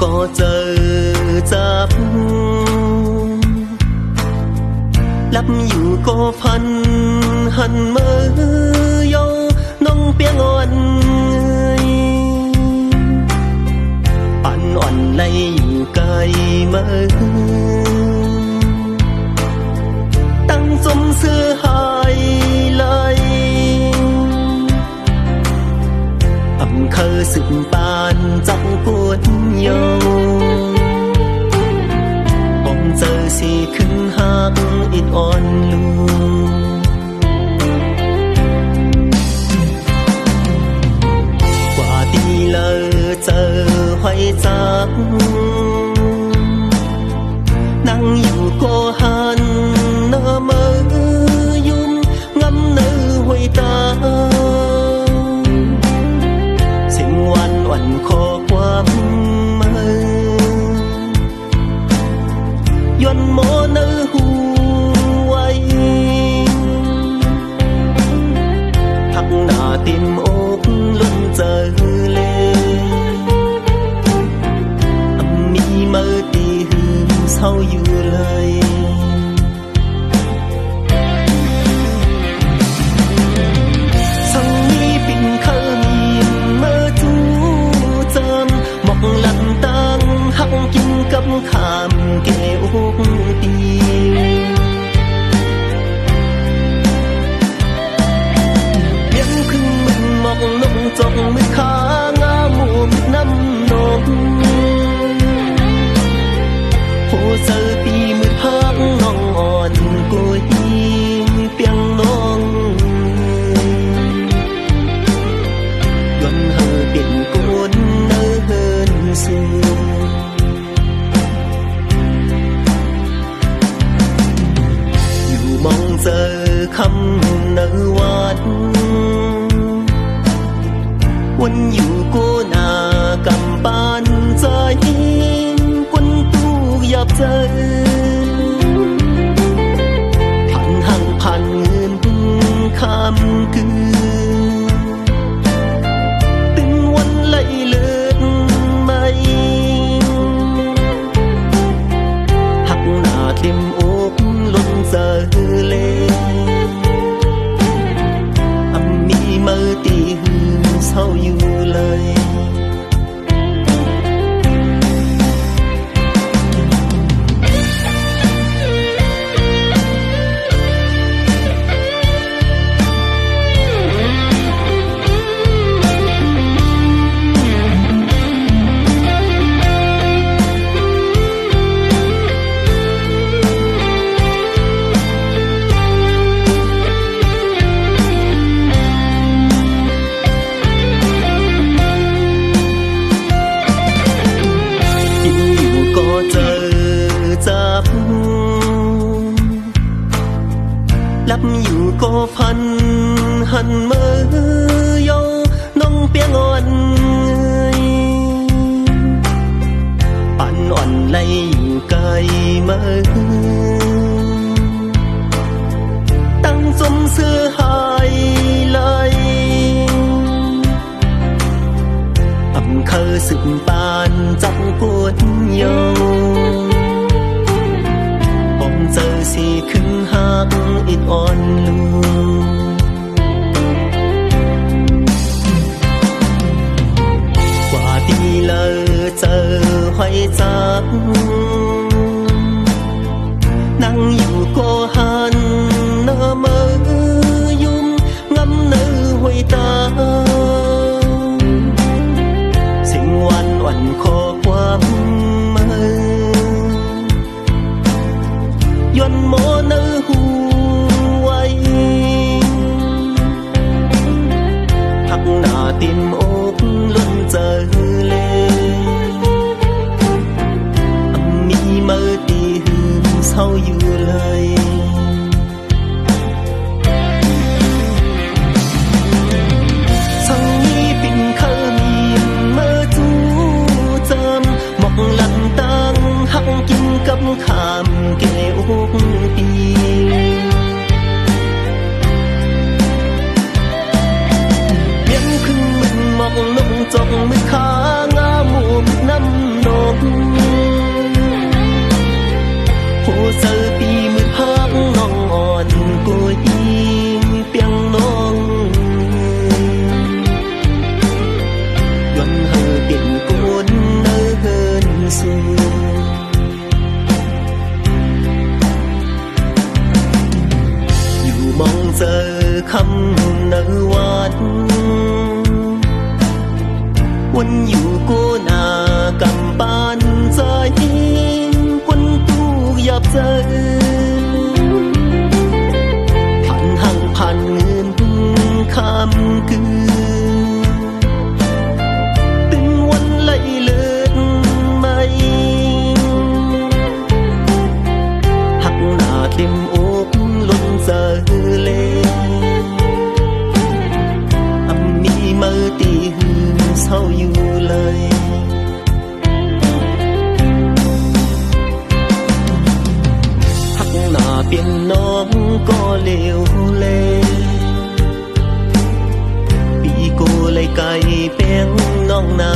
ก็เจอจับหลับอยู่ก็พันหันมือยงน้องเปียงอ่อนปั่นอ่อนไล่อยู่ไกลมือตั้งสมเสื้อหายไหลอำเคอสึกปานจังปวดโยผมเจอสีขึ้นหักอิดอ่อนลูกว่าตีเลยเจอหอยจักนั่งอยู่ก็หันหน้ามือยุ่มงำเนื้อหอยตาสิ่งวันวันขอความมือยวนโมเนื้อหูไว้ทักหน้าเต็มอกล้นเจอเลยมีมือตีหืมเศร้าอยู่เลยสังนี้ปิ่นเคยมีมือจูจำหมอกหลังตั้งหักกินกับขามเกอกตีเลี้ยงพึ่งมึงหมอกลงจกมือขางาหมูมิดน้ำนมผู้เจอปีมือพักน้องอ่อนกุยเปียงน้องย้อนเฮอเปลี่ยนกุนเนื้อเฮินสูอยู่มองเจอคำเนื้อวันวนอยู่กูหน้ากำปานใจคนตู้หยับใจผ่านหังผ่านเงินคำคืนตึงวันไหลเลือดไม่หักหน้าเต็มอกล้นเจอเลยมีมือตีหือเศร้าอยู่เลยก็เจอจับหลับอยู่ก็พันหันมือยงน้องเปียงอ่อนปั่นอ่อนไล่อยู่ไกลมือตั้งสมเสื้อหายไหลอำเคอสึกปานจับปวดโยผมเจอสีขึ้นหักอิดอ่อนลูกว่าตีเลยเจอหอยจักนั่งอยู่ก็หันหน้ามือยุ่มงำเนื้อหอยตาสิ่งวันวันขอความมือยวนโมเนื้อหูไว้หักหน้าเต็มอกล้นเจอเลยมีมือตีหืมเศร้าอยู่เลยสังนี้ปิ่นเคยมีมือจูจำ นากำปานใจคนตู้หยับใจผ่านหังผ่านเงินคำคืนเป็นวันไล่เลิศไหมหักหน้าเต็มอกล้นเจอเลยมีมือตีหืนเศร้าอยู่เลยหักหน้าเปลี่ยนน้องก็เลวเลยปีโกเลยไก่เปียงน้องนา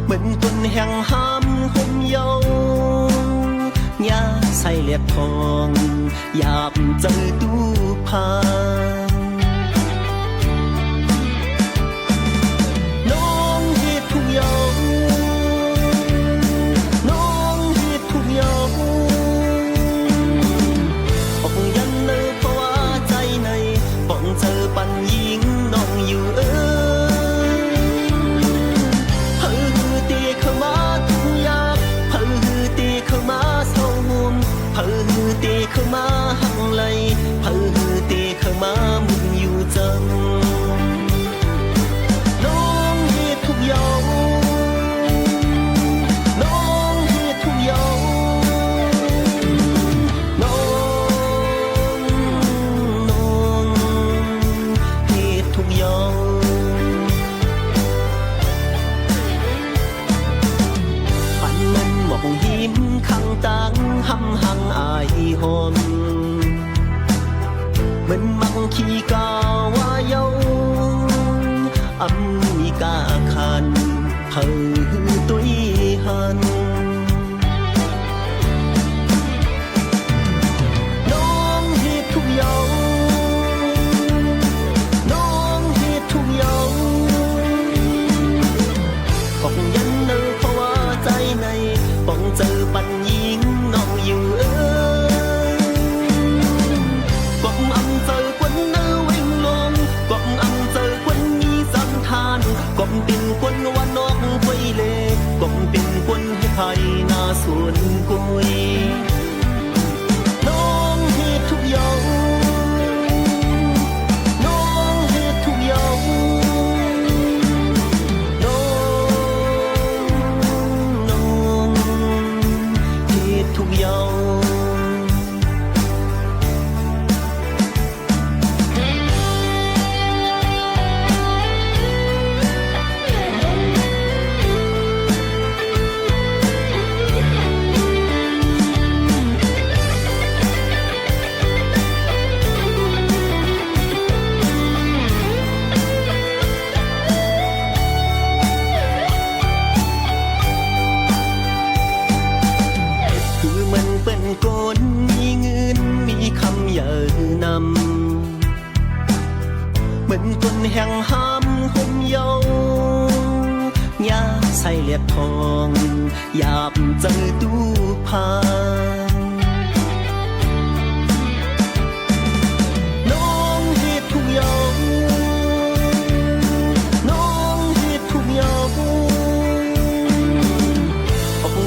เหมือนคนแห่งห้ามห่มเยาว์ยาใส่เลียดทองอยากเจอดูพาน้องเฮ็ดทุกอย่างน้องเฮ็ดทุกอย่างออกยันเนอเพราะว่าใจในป้องเจอปันยิงน้องอยู่ตีเข้ามาหักไหลเพิ่งตีเข้ามามึงอยู่จังน้องเฮ็ดทุกอย่างน้องเฮ็ดทุกอย่างน้องเฮ็ดทุกอย่างปันมันหมอกหิมข้างตังหำหังอายหอมเหมือนมังขี้กาวาเยามีกาคันเพิ่ตุยหันน้องเฮ็ดทุกอย่างน้องเฮ็ดทุกอย่างของยันเนอเพราะว่าใจในป้องเจอปัญญิงน้องอยู่ก็อำเจอคนเนื้อวิ่งลงก็อำเจอคนมีสันทานก็เป็นคนว่านอกไฟเล่ก็เป็นคนให้ไทยนาสวนกุยน้องเฮ็ดทุกอย่างน้องเฮ็ดทุกอย่างน้องเฮ็ดทุกอย่าง แห่งห้ามห่มเยาว์ยาใส่เลียดทองหยาบเจอดูพาน้องเฮ็ดทุกอย่างน้องเฮ็ดทุกอย่างออก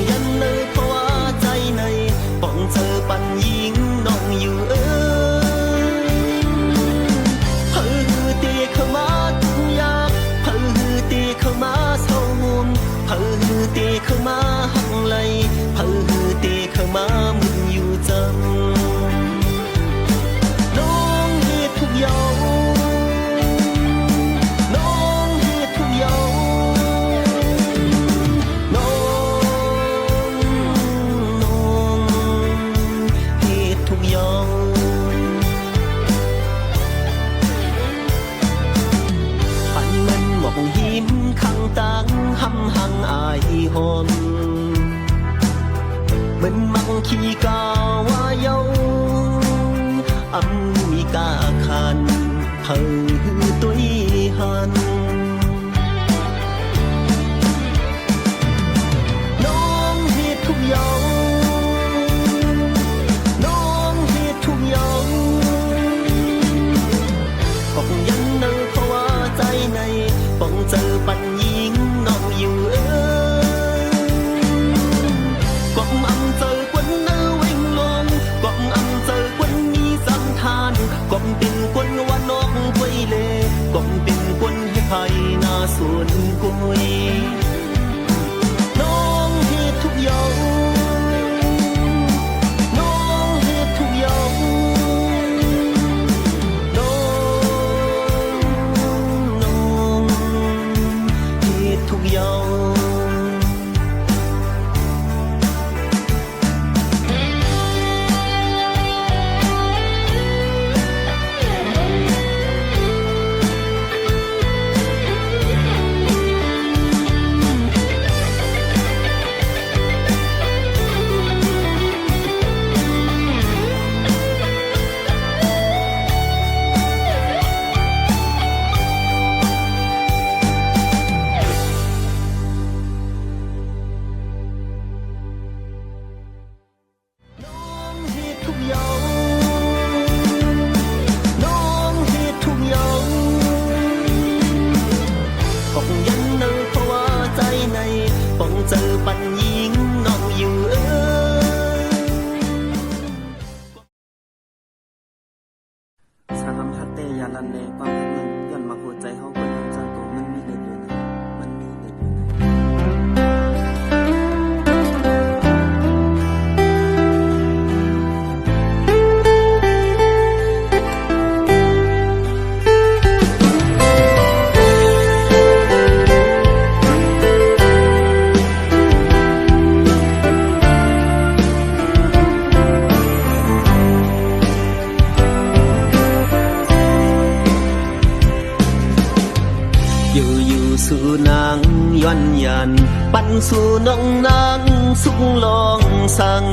สู่น้องนางสุขลองสั่ง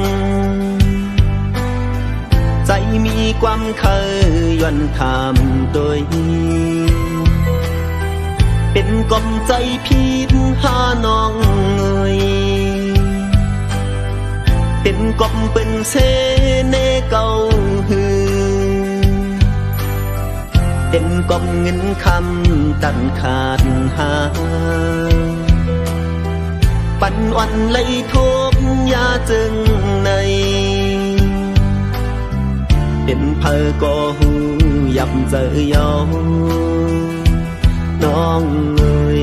ใจมีความเคยย้อนถามตัวเป็นกล่อมใจพี่หาน้องเอ่ยเป็นกล่อมเป็นเสเนเก่าหือเป็นกล่อมเงินคำตันขาดหาปันวันไล่ทบยาจึงในเป็นเพอก็หูยับเจอยอน้องเอ่ย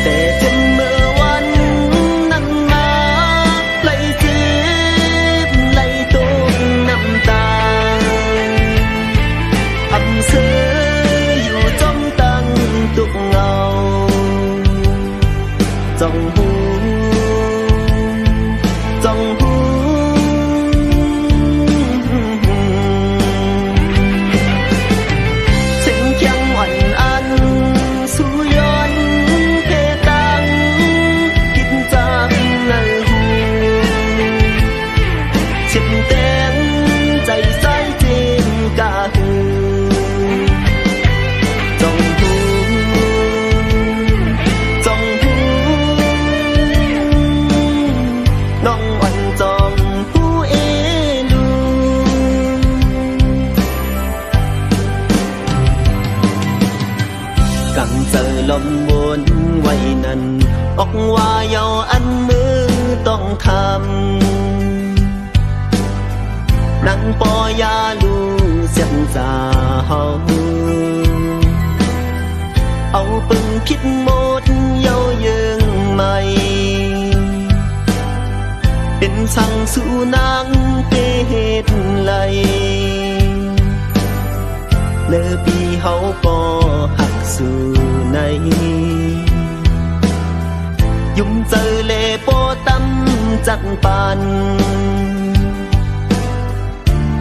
แต่จนเมื่อวันนั้นมาไหลเจ็บไหลตกน้ำตาอำเสออยู่จ้องตั้งตุกเงาจ้องหูจ้องหูเสียงเคียงอ่อนอันสู่ย้อนเพตังคิดจากในหูเช็ดแดงใจใสเจนกาหูจ้องหูจ้องหูน้องอ่อนจ้องหูเอลูกังเจอลมวนไว้นั้นออกว่าเยาอันมือต้องทำนั่งปอยาลูเสียงสาเฮาเอาปึงคิดหมดเยาเยิงใหม่เป็นสั่งสู่นางเตเหตุไหลเลอปีเฮาก็หักสู่ในยุ่มเจอเลโปตำจัดปัน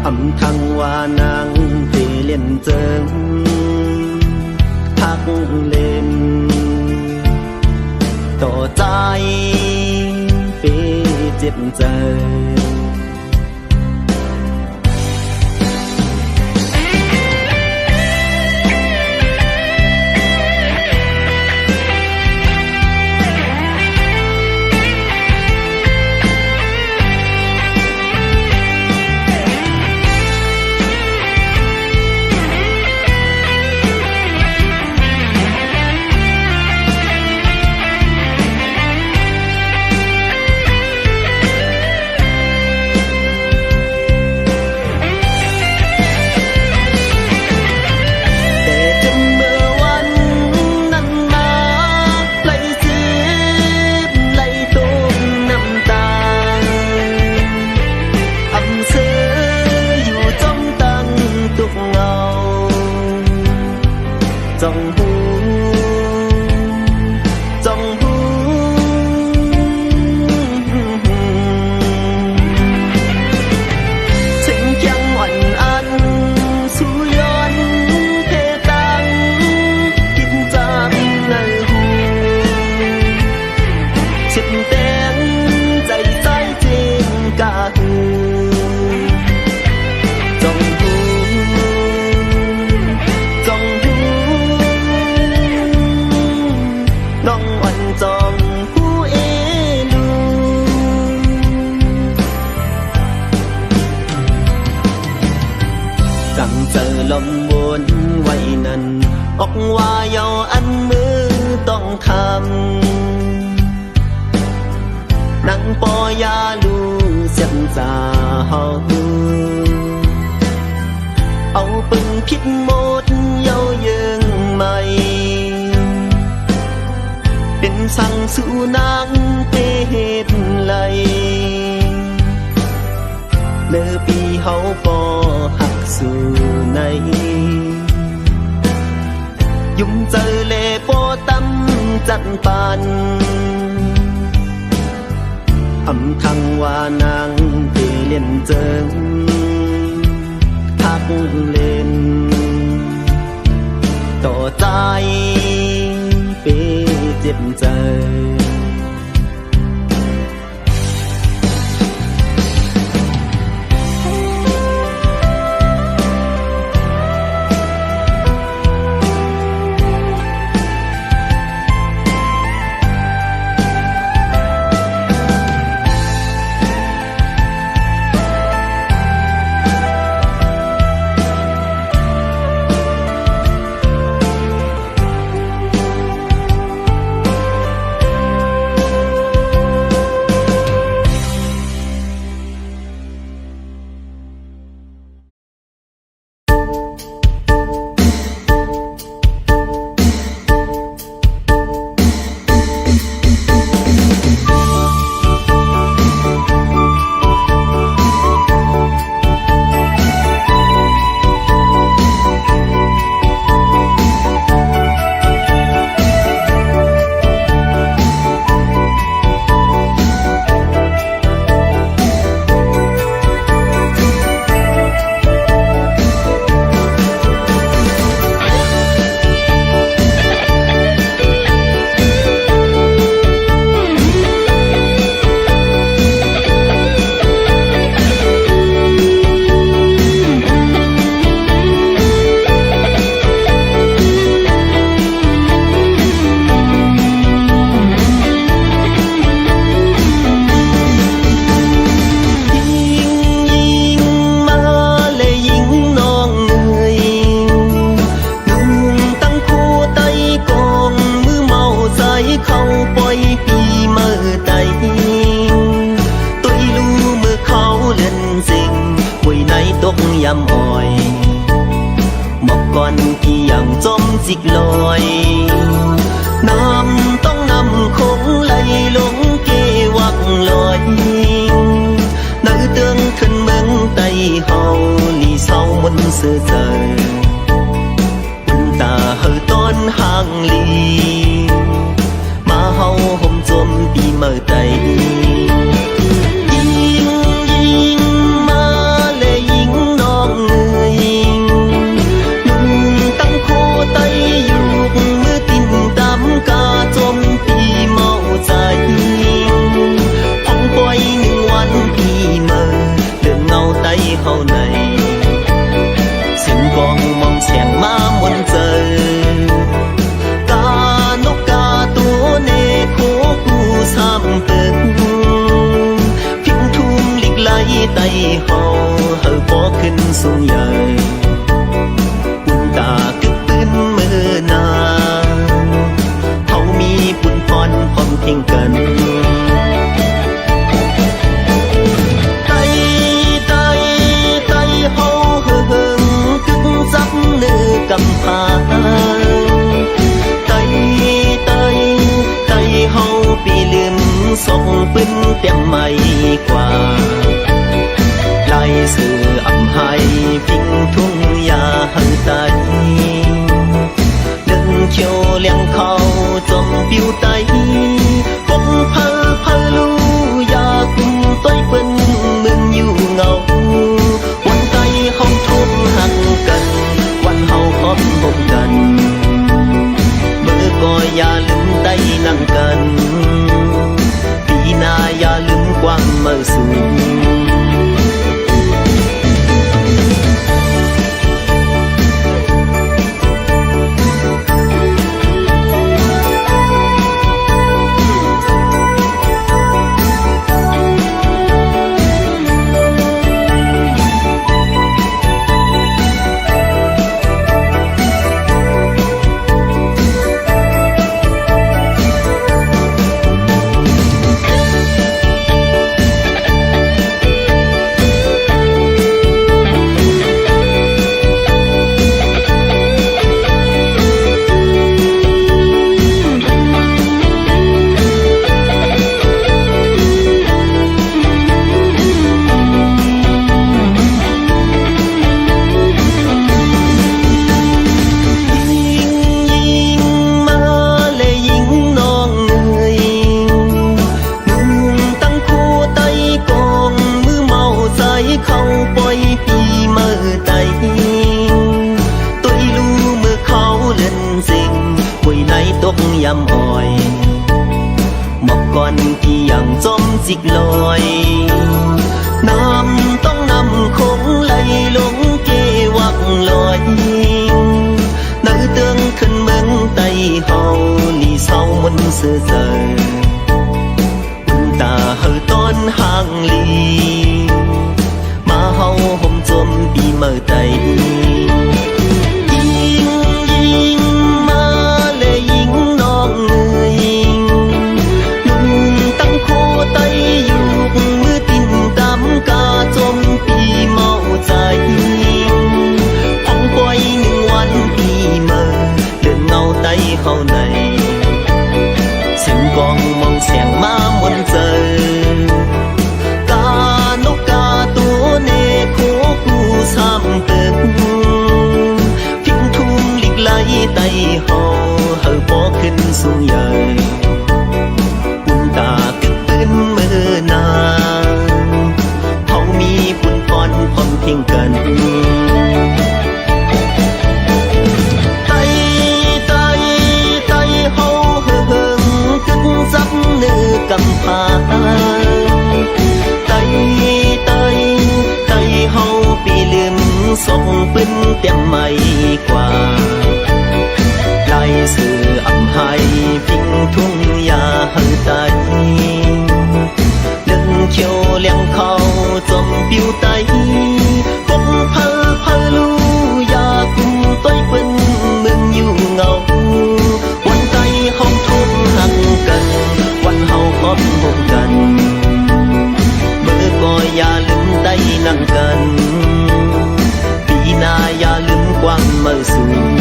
อำทังว่านางเตเล่นเจิงทักเล่นต่อใจเปเจ็บใจจ้องหูจ้องหูเสียงเคียงอ่อนอันสู่ย้อนเพตังกินจากในหูเช็ดแดงใจใสเจนกาหูจ้องหูจ้องหูน้องอ่อนจองผู้เอลูกังเจอลมวนไว้นั้นออกว่าเยาอันมือต้องทำนั่งปอยาลูเสียงสาเฮาเอาปึงคิดหมดเยาเยิงใหม่เป็นสั่งสู่นางเตเหตุไหลเลอปีเฮาก็หักสู่ในยุ่มเจอเลโปตำจัดปันอำทังว่านางเตเล่นเจิงทักเล่น ต่อใจเปเจ็บใจยำอ้อยหมอกก่อนที่ยังจมจิกลอยน้ำต้องนำคงไหลลงเกวักลอยnữ tương thân mừng tay hầu lì sau muốn sơ giờ ta hờ tôn hàng lì mà hầu hôm chôm bị mờ tay hậu này xin con mong chèn má muốn giờ ca nốc ca tú nê khô cu sam từng phim thum lịch lấy tay hậu hờ bó kinh xuống dời quân ta cứ bên mơ na thâu mi buồn phòn phong thiên cần cầm phá tay tay tay hậu bị liềm sông bên tem mây qua lại sự ấm hai vinh thung ya hằng tay đừng chiều liang khâu trong biêu tay bông phơ phơ lu ya cùng tôi bên mừng nhiều ngầu quanh tay hậu thôn hằng cần hậu khóm hôn cần mơ coi ya lưng tay năng cần vì na ya lưng quang mơ xuống คุยในตกยำอ้อยหมอกก่อนที่ยังจมจิกลอยน้ำต้องนำคงไหลลงเกวักลอยnữ tương khinh mừng tay hầu lì sau muốn sơ giờ ta hơi tôn hàng lì mà hầu hôm chôm bị mờ tay yên mà lệ yên non người lưng tăng khô tay dục mưa tin đám ca chôm bị mau dài phong quay những ngoan bị mờ đường ngâu tay hầu này xin con mong sẹn má muốn giờ ca nốc ca tú nê khô cu sam từng phim thum lịch lấy tay hầu hờ bó khinh xuống dời buồn ta cực bên mơ na hầu mi buồn con thiên cần dắp nữ cầm phá tay tay tay hầu bị liềm sông bên tem mây qua lại sự ẩm hai phình thung ya hơi tay đừng chiều leng khâu chôm biêu tay không phơ lu ya cùng tôi quên mừng nhiều ngầu quanh tay không thôn hằng cần quanh hậu khóm hôn cần mơ coi ya lưng tay nặng cần vì na ya lưng quang mơ xuống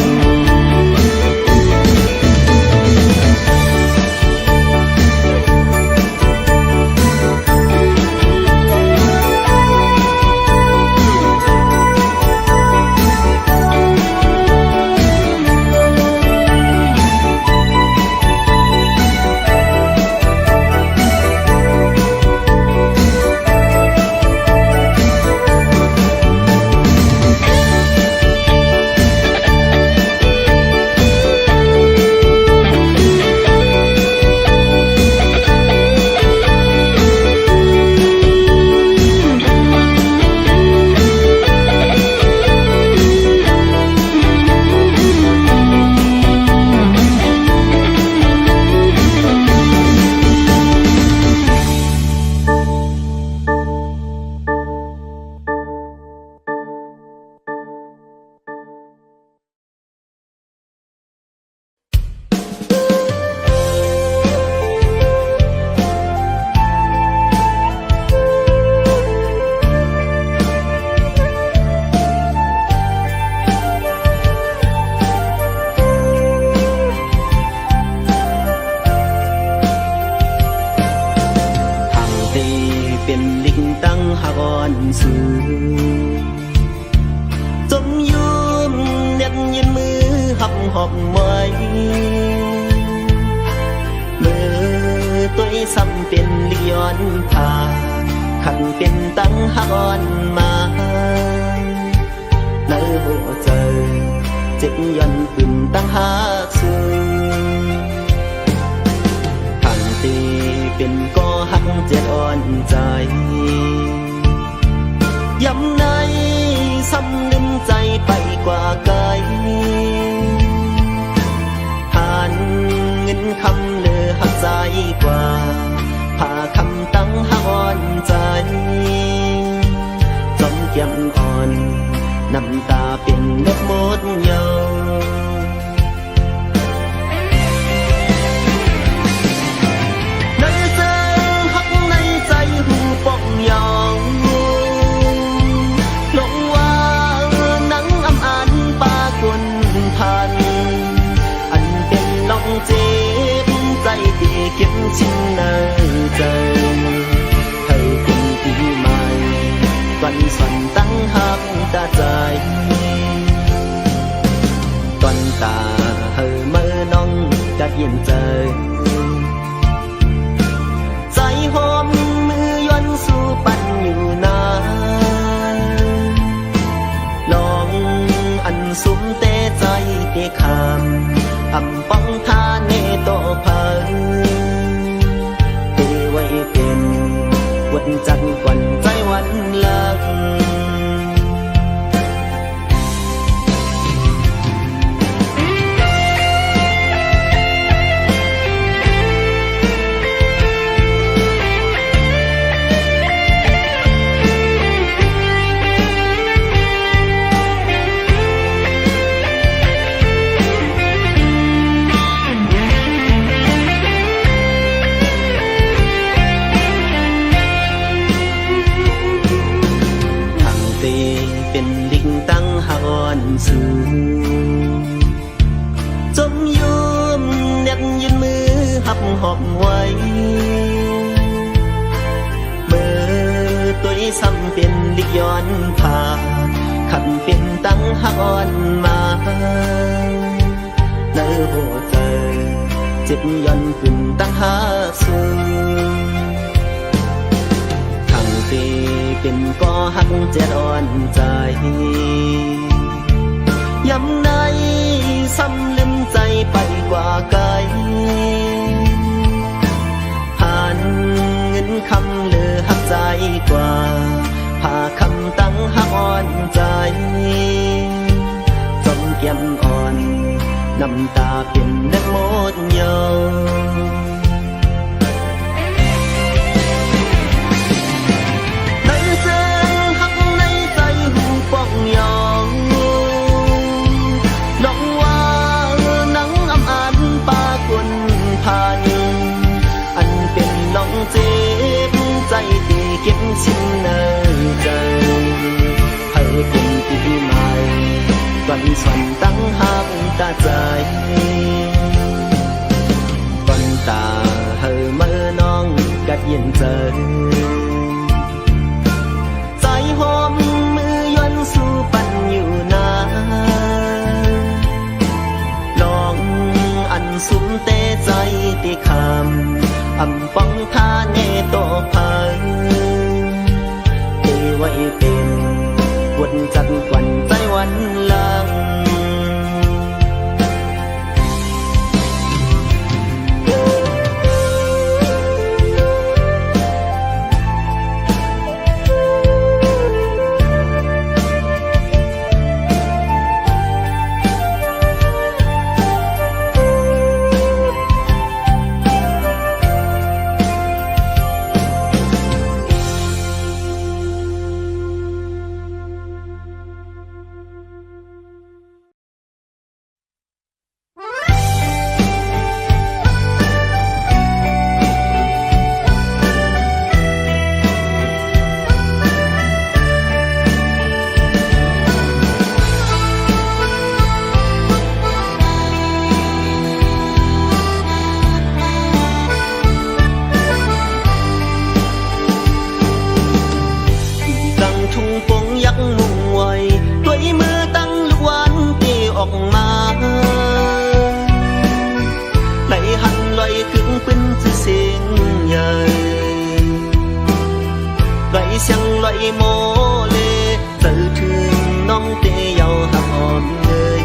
อ อำป้องทาเนโตพังเทไว้เป็นวันจันทร์กวันใจวันลักเป็นลิงตั้งหอนสูงจมยุมเน็บยืนมือหับหอบไว้เมื่อตัวซ้ำเป็นลิกย้อนผ่าขับเป็นตั้งหอนมาเนื้อหัวใจเจ็บย้อนขึ้นตั้งหาสูงเป็นก็หักเจ็ดอ่อนใจย้ำในซ้ำลืมใจไปกว่าไกลผ่านเงินคำเลือหักใจกว่าพาคำตั้งหักอ่อนใจจมเกี่ยมอ่อนน้ำตาเป็นนักหมดยอเจ็บใจตีเก็บชิ้นในใจให้เป็นปีใหม่วันส่วนตั้งหักตาใจวันตาเฮอเมื่อน้องกัดเย็นเจอใจหอมมือยวนสู่ปันอยู่นาลองอันสุมเตใจตีคำอำป้องทาเนโตพังเทไว้เป็นวันจันทร์กวันใจวันลังchẳng loại mô lê tự thương nông tê giàu hạt hòm người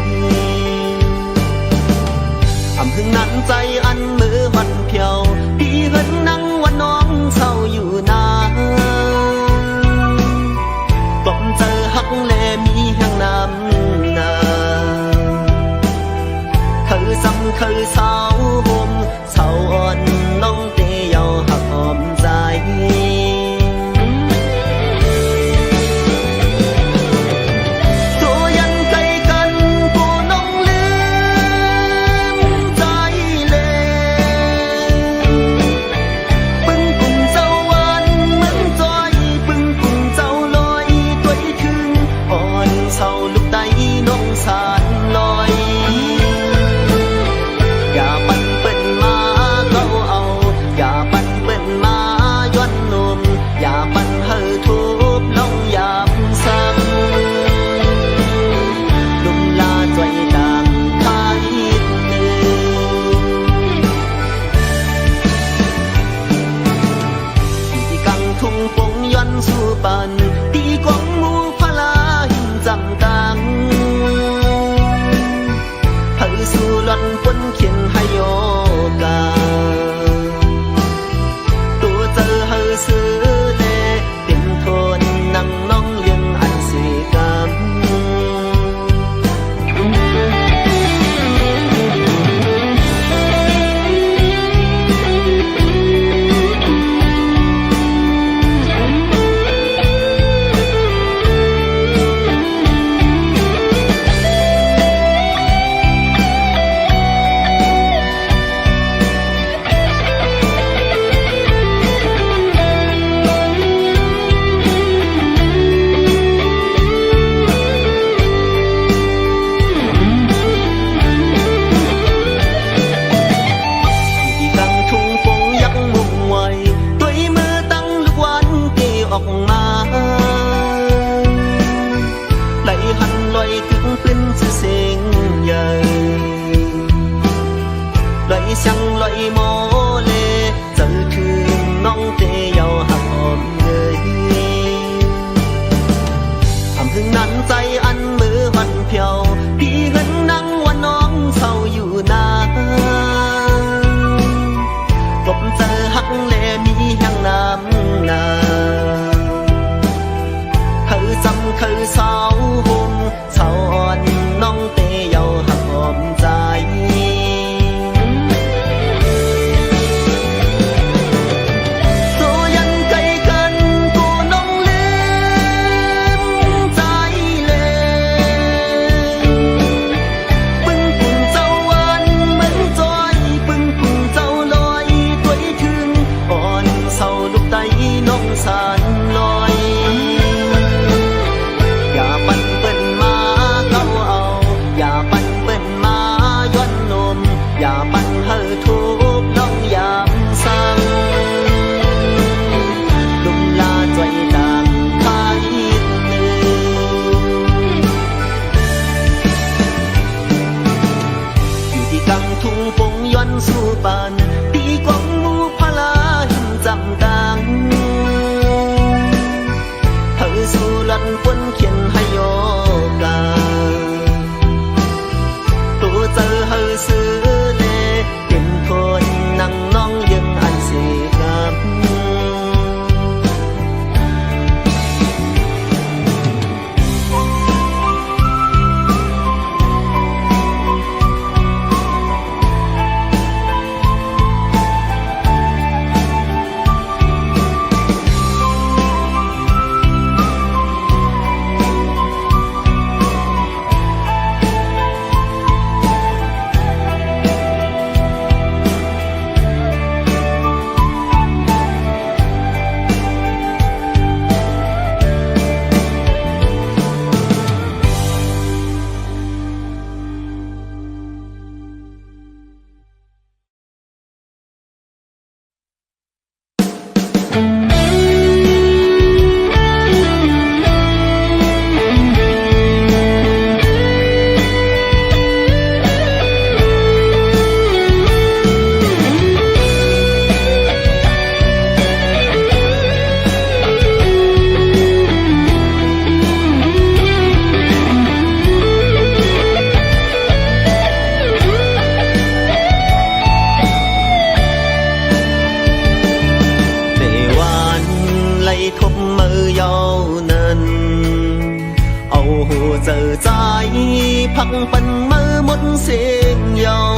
ẩm hưng nắngใจอันมือวันเพียวพี่เหินนั่งวันน้องเศร้าอยู่นาบ่มเจอหักแลมีแห่งน้ำนาคือซ้ำคือเศร้าห่มเศร้าอ่อนน้องเตยเยาหักหอมใจอย่าไป chẳng loại mô lê giờ thương nong tê giàu hạt ôm người hưng nắngใจอันมือวันเพียวพี่เห็นนั่งวันน้องเศร้าอยู่นากบเจอหักเลมีแห่งน้ำนาคือจำคือเศร้าหุ่มเศร้าอ่อนน้องเตยเยาหักหอมใจสานลอยอย่าปั่นเปิ้นมาเขาเอาอย่าปั่นเปิ้นมาย้อนนมอย่าปั่นเฮอทุกน้องยามสั่งลุมลาใจต่างคายหนึ่งอยู่ที่กลางทุ่งปงย้อนสู่ปานตีกองมูพลาหินจำดังสู่ลันปนเขียนให้โยกาตัวเจอเฮอซื้อเลเป็นคนนั่งน้องยังอันเสียกับgiờ trái phăng phần mơ muốn xin nhau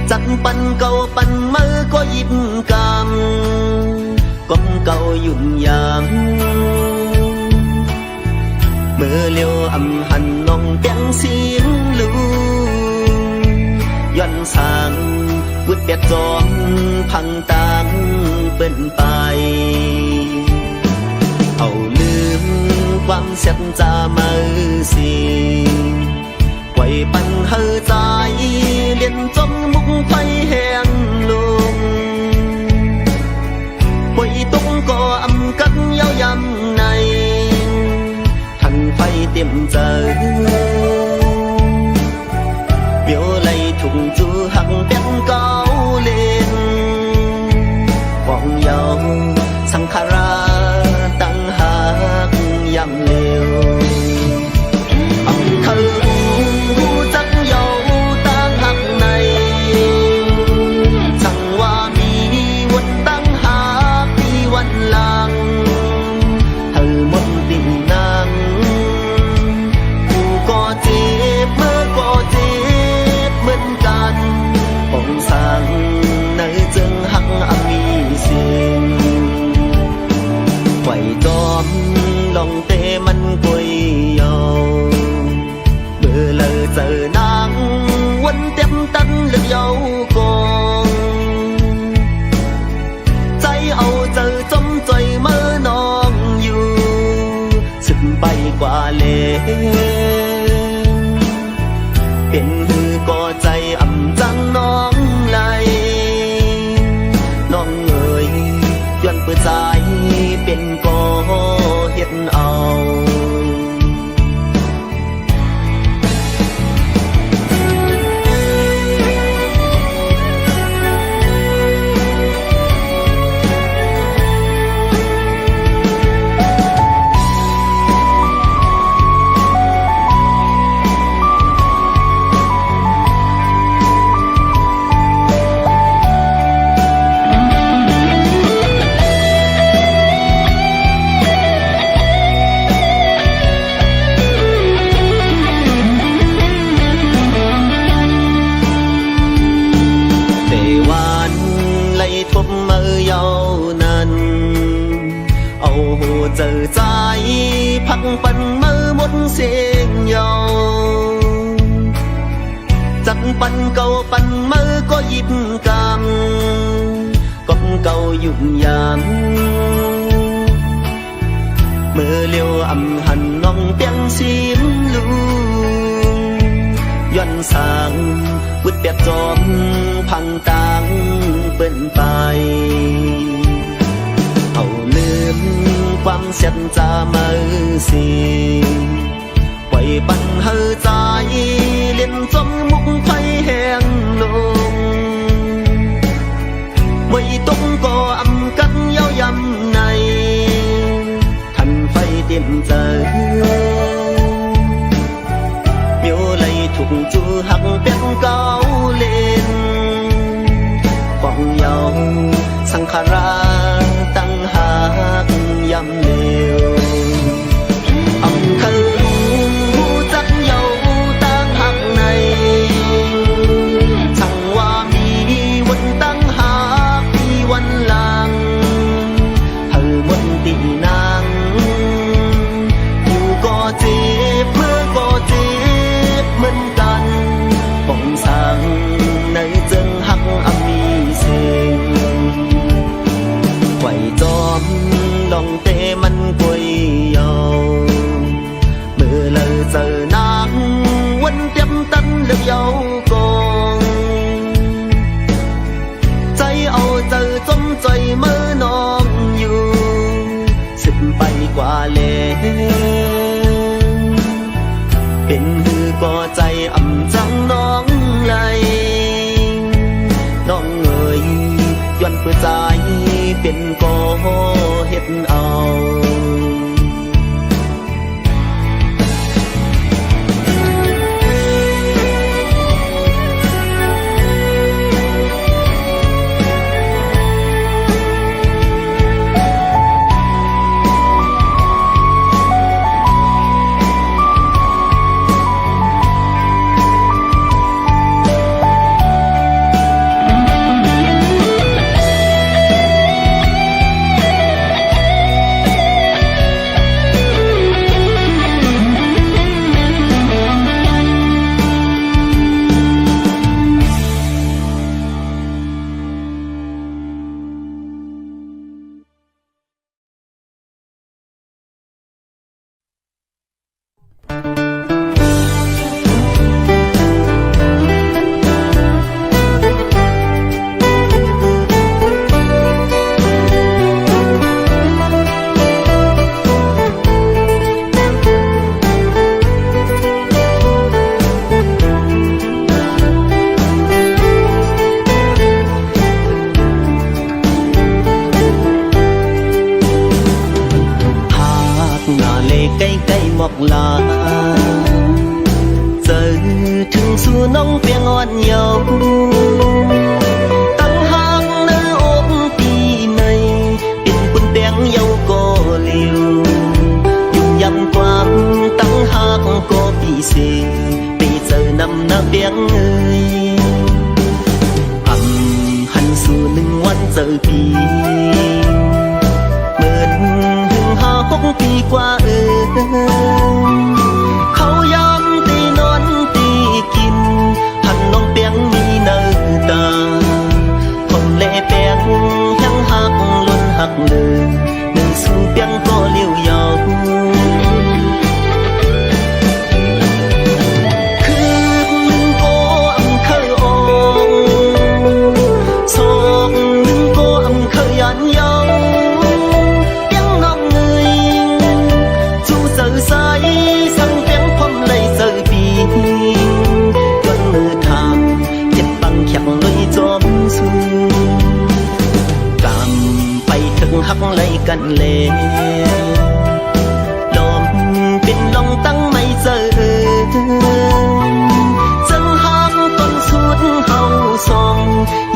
chắc phần cầu phần mơ có dịp cam con cầu dùn dàng mưa liêu âm hành lòng tiếng xin lưu doan sang vượt bẹt gió phăng tang bên bài hầuลืมความเสียจามือสิไว้ปันเฮอใจเลียนจมมุกไฟแห้งลงไว้ตุ้งก็อำกันยาวยำในทันไฟเต็มเจอเปียวไหลถุงจูหักเป็นเก้าเลนฟองเยาสังขาราตั้งหากยำเร็วอำเขาจักเยาตั้งหักในสั่งว่ามีวันตั้งหากมีวันหลังเธอหมดติ่งนางกูก็เจ็บเมื่อก็เจ็บเหมือนกันป่องสั่งในจึงหักมีสิ่งไว้จอมlòng tê mân quay dầu bữa lờ giờ nắng quân tiếp tân lực dấu con trái âu giờ trong trời mơ non dù sức bay qua lệ biển hư cóใจẩm trăng non lại non người duyên bữa dài biển có hiện ao เจอใจพักปันมือหมดเสียงยาวจัดปันเก่าปันมือก็หยิบกำก้มเก่าหยุ่มยามมือเลี้ยวอำหันน้องเปียงซิมลูย้อนสางวุดเปียกจอมพังต่างเปิ้นไปเอาลืมความเสียจามือสิปล่อยปันเฮอใจเล่นจมมุกไฟแห้งลงไม่ต้องก็อำกันเย้ายำในทันไฟเต็มใจเมียวไหลถูกจูหักเป็นเก่าเล่นฟองเยาสังขาราตั้งหากยำเลวอำคันรู้จักเยาตั้งหักในช่างว่ามีวันตั้งหากที่วันหลังเฮอหมดตีนางอยู่ก็เจ็บเมื่อก็เจ็บเหมือนกันป่องสั่งในจึงหักอมีเสียงไหวจอมลองเตมันกวยยาวเมื่อเลอเจอนางวันเต็มตันเลือกเยาวกองใจเอาเจอจมใจเมื่อนองอยู่สึกไปกว่าแล้วเป็นหือก็ใจอ่ำจังน้องไหลน้องเอ๋ยย้อนเพื่อใจเป็นก็เฮ็ดเอาใกล้ๆหมอกลาเจอถึงสู่น้องเปียงอ่อนเยาว์ตั้งหางเนื้ออกปีใหม่เป็นปุ่นแดงเยาก็เลี้ยวยุ่งยำความตั้งหากก็ปีเสไปเจอนำนาเปียงเอ่ยอำหันสู่หนึ่งวันเจอปีเหมือน6 ปีกว่าเขายำตีนอนตีกินหันน้องเปียงมีเนื้อตาคนเล่เปียงยังหักล้นหักเลยหนึ่งสู่เปียงก็เลี้ยวยาวหักไหลกันเลยลมเป็นลองตั้งไม่เจอจังหักต้นสุดเฮาสอง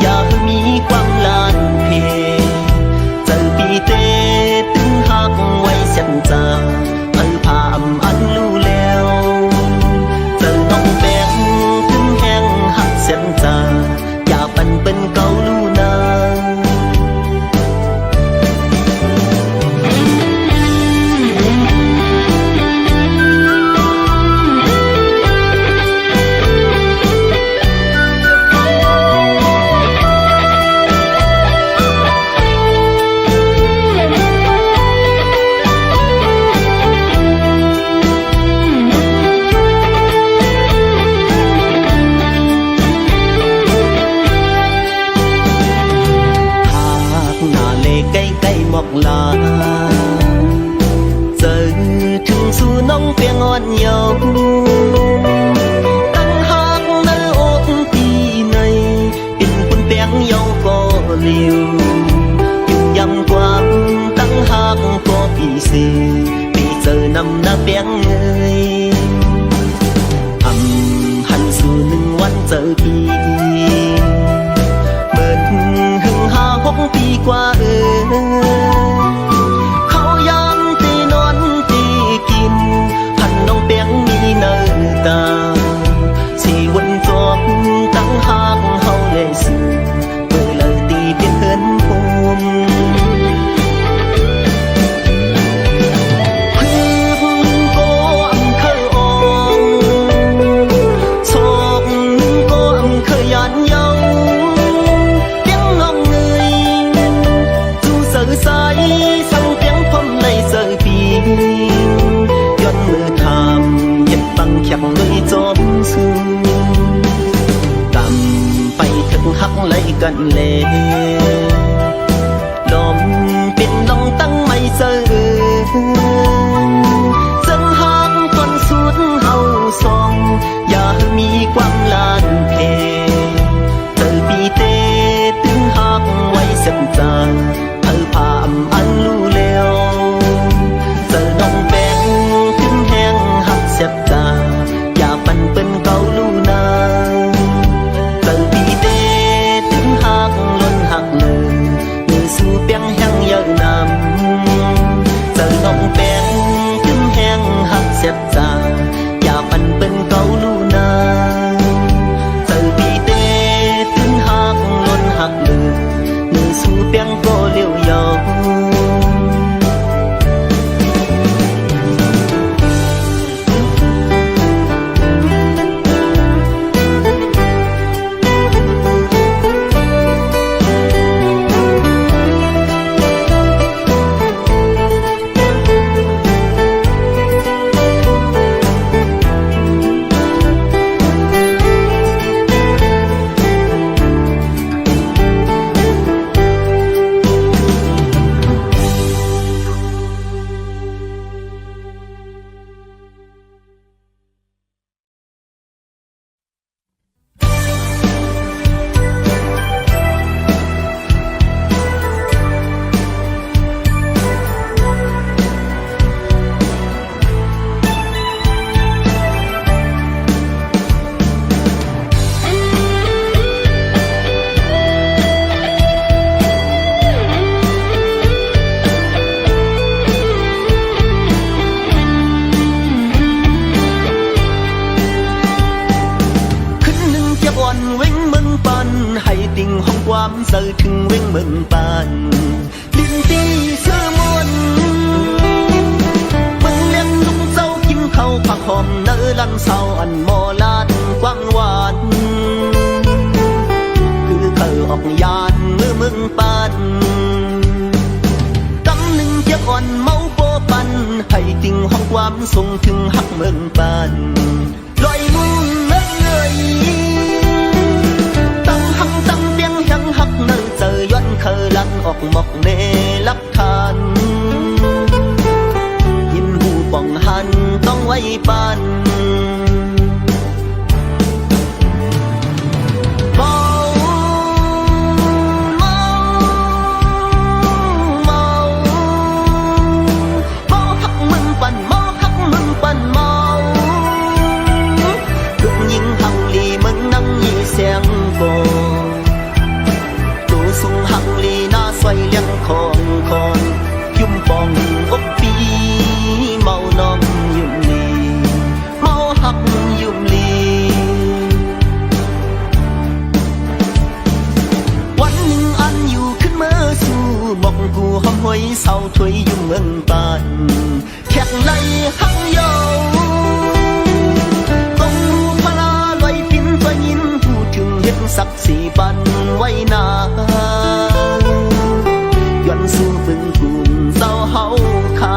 อย่ามีความลานเพเจอปีเตตึงหักไว้เส้นจาเอพามอันรู้แล้วเจอน้องแบงถึงแห้งหักเส้นจาอย่าปันเป็นเก่ารู้นา liều nhưng dăm qua tăng hạc có vì gì vì giờ năm đã bén người âm hành su nângวันเจอปีเบิดหึงหาหกปีกว่าเขายามตีนอนตีกินพันน้องเปียงมีเนื้อตาสีวันจบตั้งหากเฮาเลยสื่อเมื่อเลยตีเป็นเหินภูมิchẳng người chốn xương cầm bay thức hắc lấy gần lệ lom bên lòng tăng mây rơi dân hát con suốt hậu song và mi quang lan thề từ bi tê tiếng hát quay sập ra thơ phạm ăn lu leo giờ nông bén tiếng heng hát sập ra phần bên câu lu na từ bi tê tiếng hát luôn hát lời người su bén hang giờ nam giờ ngông bén tiếng hang hát xếp ra và phần bên câu lu na từ bi tê tiếng hát luôn hát lời người su bén cô liều dầuความเศร้าถึงเว้งเมืองปานดินตีเสื้อมวนเมืองเลี้ยงลุงเจ้ากินข้าวผักหอมเนื้อลันเศร้าอันหมอลานกว้างหวานคือเขาออกยานเมื่อเมืองปานกำหนึ่งเจ้าอ่อนเมาโปปันให้ติ่งห้องความส่งถึงหักเมืองปานลอยมุงเอ้ยหักnơi trời doan khờ lăn ọc mọc nê lắc than nhìn hù bỏng hànต้องไว้ปานเมาเมาเมาเมาหักมึงปั่นเมาหักมึงปั่นเมาลูกยิงหังลีมึงนั่งยีเสียงโกsung hăng ly na xoay liang khong khong yum bong ốc pi màu non yum ly màu hắc yum lyวันหนึ่งอันอยู่ขึ้นมาสู่มองกูหอมหวยเศร้าถวยยุ่งเมืองปานแขกในหังเยาต้องพลาลอยปิ้นตัวยินพูดถึงเห็นศักดิ์ศรีปันไว้นาย้อนสู่บึงกุ่มเศร้าเฮาคา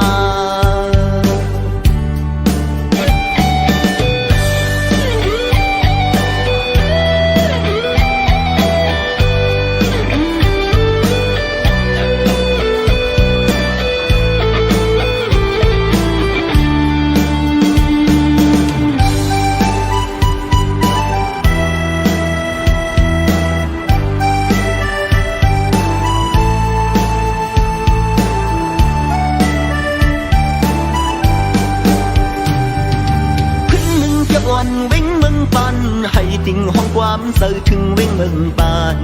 เสือถึงเว้งเมืองปาน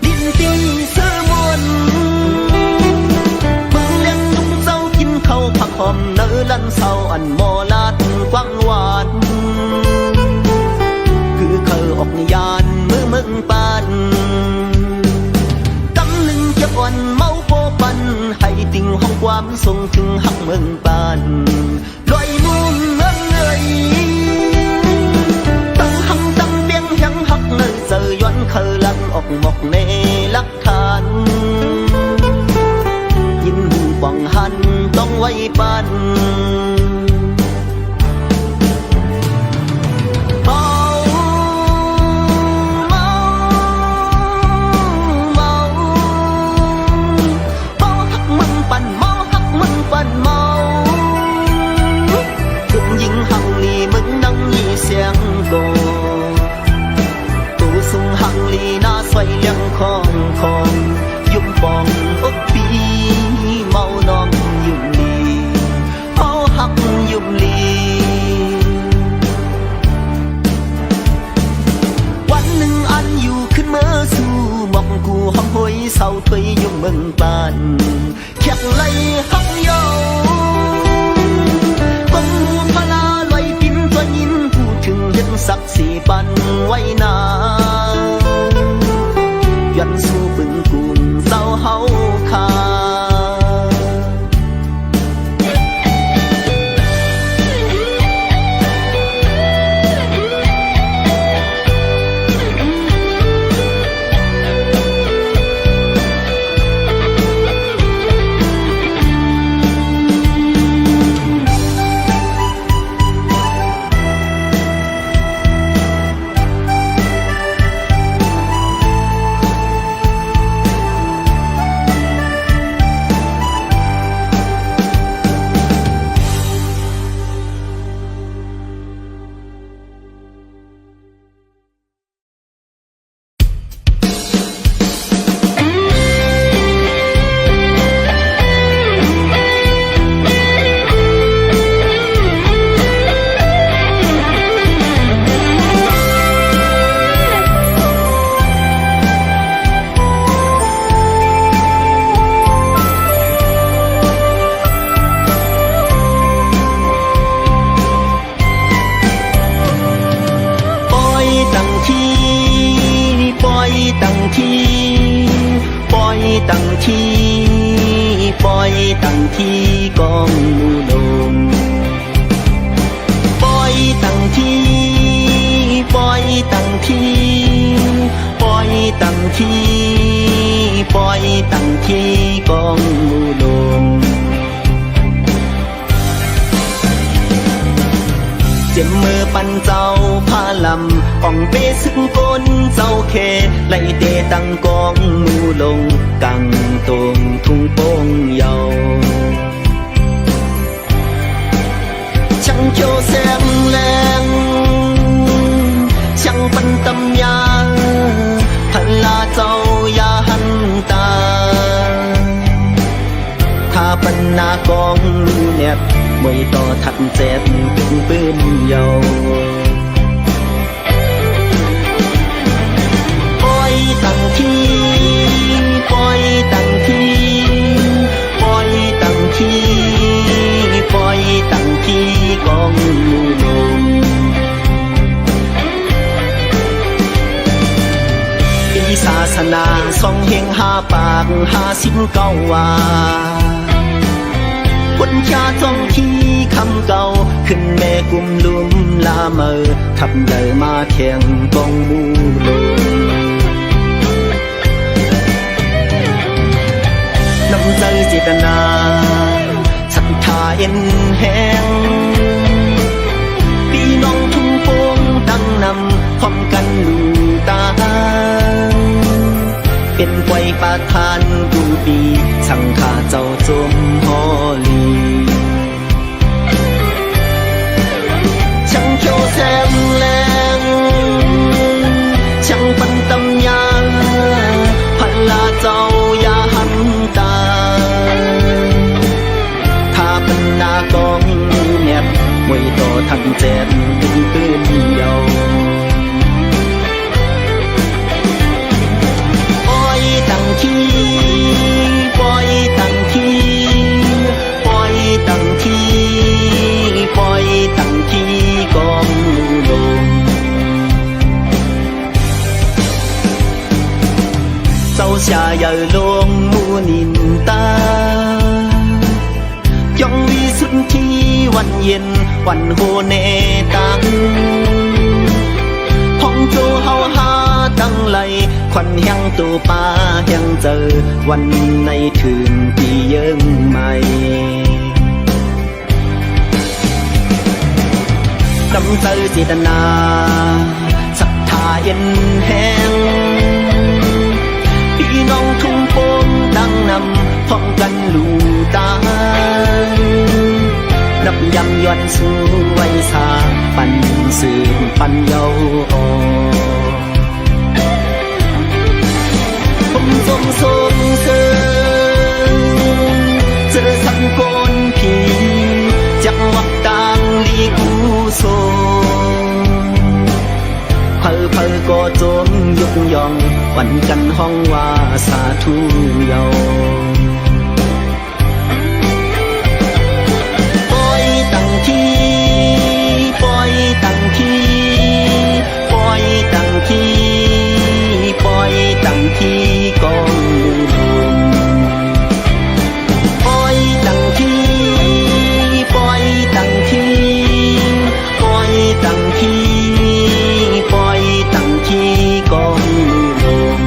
ดินตีเสือมวนเมืองเลี้ยงจุงเจ้ากินข้าวผักหอมเนื้อลันเศร้าอันหมอลาดกว้างหวานคือเคยออกนิยานเมืองปานกำหนึ่งจะอ่อนเมาโปปันให้ติ่งห้องความส่งถึงหักเมืองปานลอยมุมเมืองเอ่ยตั้งหังตั้งเบียงยังหักเนยเจอย้อนเคยลังออกหมกในลักฐานยินหูป่องหันต้องไว้ปันของยุ่มปองอกปีเมาน้องยุ่มลีเมาหักยุ่มลีวันหนึ่งอันอยู่ขึ้นเมื่อสู่มองกูห้องหวยเศร้าถวยยุ่งเมืองปานแขกไหลหักเยาบังหูพลาลอยปินตัวยินพูดถึงเห็นศักดิ์ศรีปันไว้นายันสู้ปึงกุนเศร้าเฮาคาตั้งที่กองมูลงปล่อยตั้งที่ปล่อยตั้งที่ปล่อยตั้งที่ปล่อยตั้งที่กองมูลงเจ็บมือปันเจ้าพาลำอ่องเบซึ่งก้นเจ้าเคไล่เตตั้งกองมูลงกังตรงทุ่งโป่งเยาช่างเขียวแสงแรงช่างปันตำยาพันลาเจ้าอย่าหันตาถ้าปันนากองเน็บมวยต่อทัดเจ็บเป็นปืนเยาปล่อยตั้งที่ปล่อยตั้งที่ปล่อยตั้งที่ปล่อยตั้งที่กองมูลงปีศาสนาส่องเฮงหาปากหาสิ้นเก่าว่าบนชาจ้องที่คำเก่าขึ้นแม่กุมลุมลาเมอทับเดินมาแข่งกองมูลงน้ำใจเจตนาศรัทธาเอ็นแห้งพี่น้องทุ่งโป่งตั้งนำพร้อมกันดูตาเป็นไฟประทานดูดีสังขาเจ้าจมฮอลีช่างเขียวแสงแรงช่างปันตำยาพันลาเจ้าอย่าหันตาถ้าเป็นนากองแนบมวยต่อทันเจ็บเป็นปืนเยาป下有浪無年大，將於春天雲煙雲河內當，紅燭後下燈嚟，群香到巴香giờ，วันในถึงปียังใหม่นำใจเจตนาศรัทธาเย็นแห้งพี่น้องทุ่งโป่งดังนำพร้อมกันลูตานับยำย้อนสู่ไว้สาปันสืบปันเยาอ่อนผมสมสมเสริญเจอสังกนผีจังหวัดต่างลีกูโซเพอก็จมยกย่องวันกันห้องว่าสาธุเยาปล่อยตั้งที่ปล่อยตั้งที่ปล่อยตั้งที่ปล่อยตั้งที่กองบุญปล่อยตั้งที่ปล่อยตั้งที่ปล่อยตั้งที่ปล่อยตั้งที่กองบุญ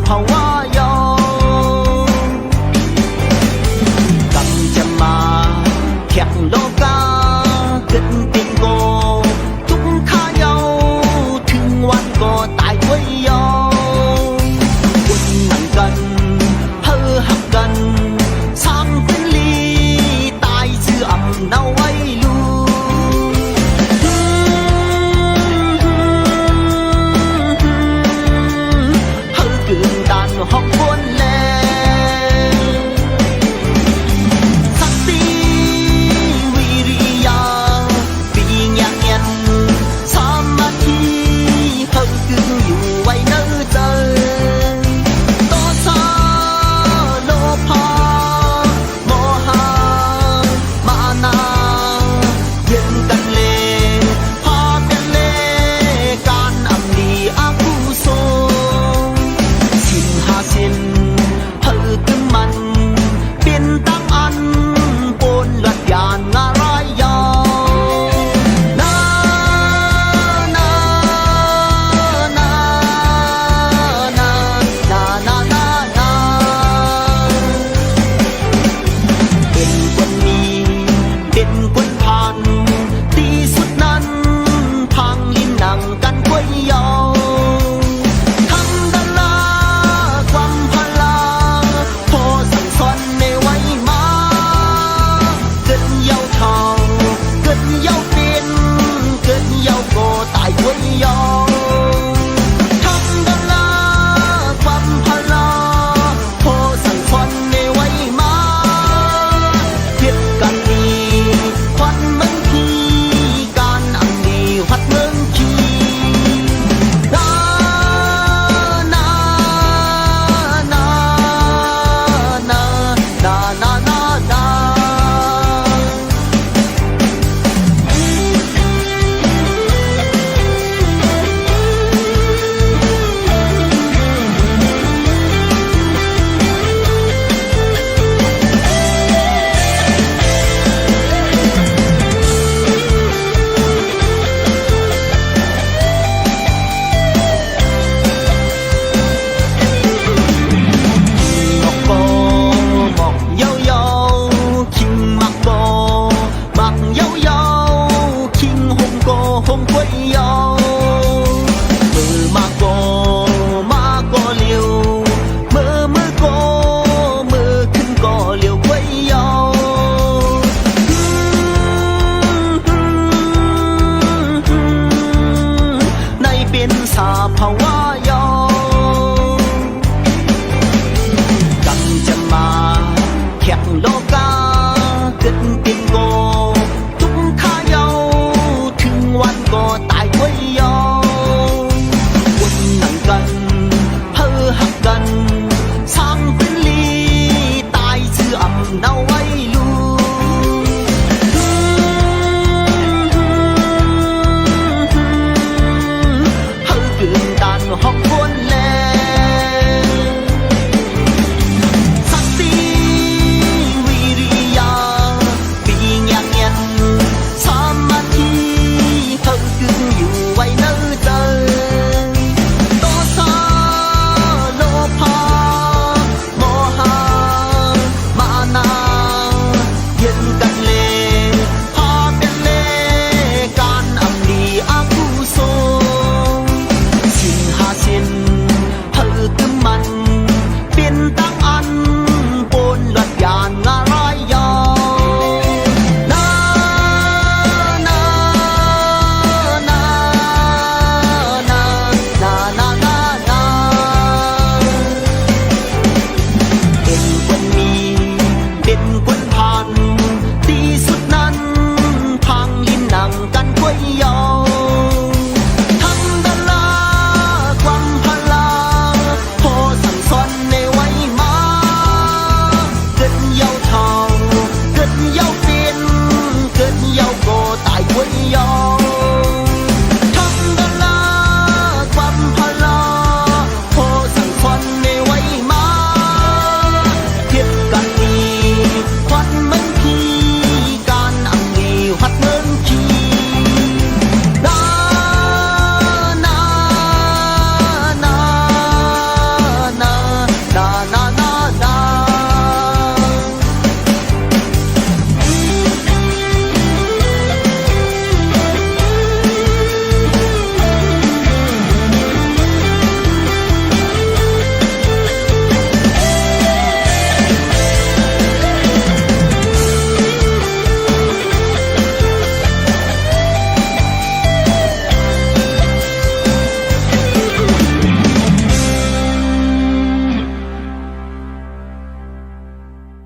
ภาวะ